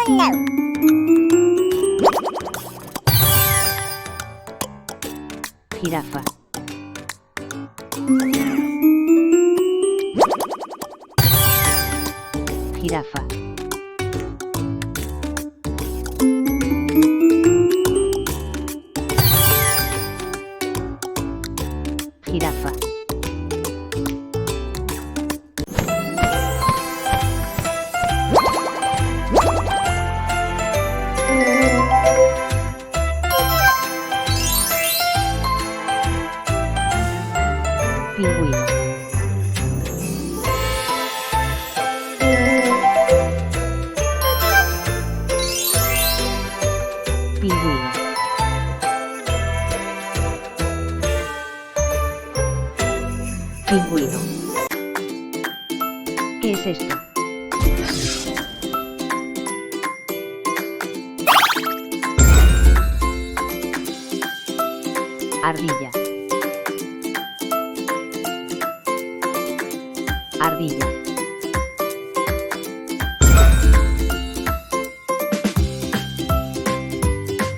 no. Jirafa. Jirafa. Jirafa. Pingüino. Pingüino. Pingüino. ¿Qué es esto? Ardilla. Ardilla.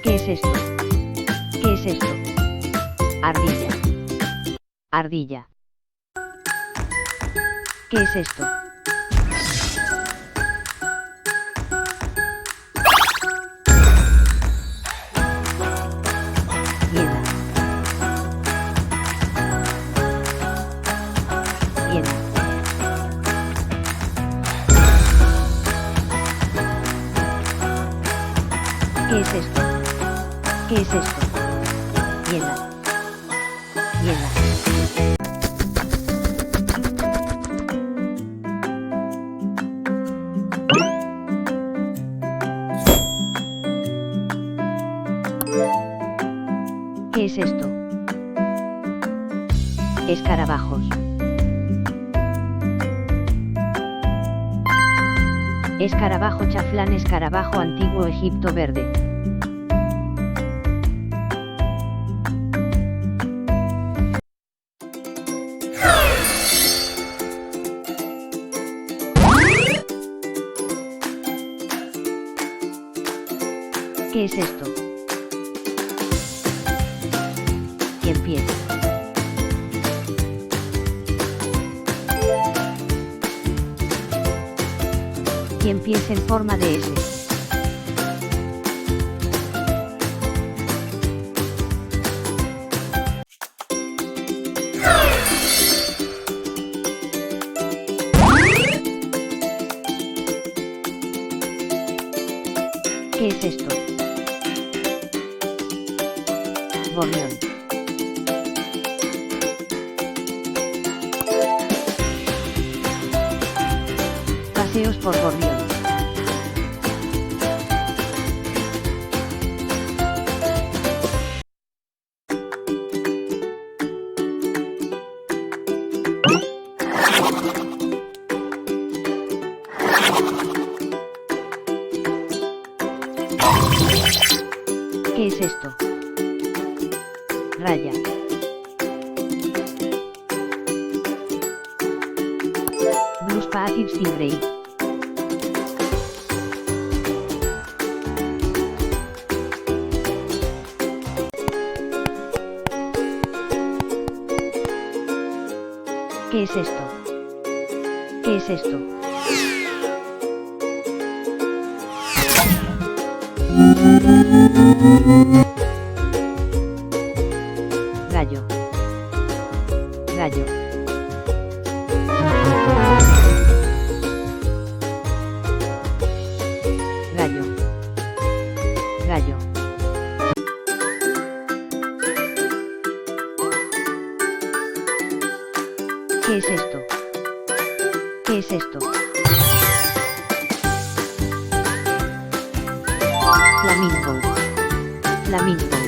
¿Qué es esto? ¿Qué es esto? Ardilla. Ardilla. ¿Qué es esto? Hiena. Hiena. ¿Qué es esto? ¿Qué es esto? Hiena. Hiena. ¿Qué es esto? Escarabajos. Escarabajo chaflán, escarabajo antiguo, Egipto verde. ¿Qué es esto? ¿Quién empieza? ¿Quién empieza en forma de S? ¿Qué es esto? Gorrión. Paseos por Gorrión. ¿Qué es esto? Raya. Blues Passive Stingray. ¿Qué es esto? ¿Qué es esto? Gallo. Gallo. Gallo. Gallo. ¿Qué es esto? ¿Qué es esto? Flamingo. Flamingo.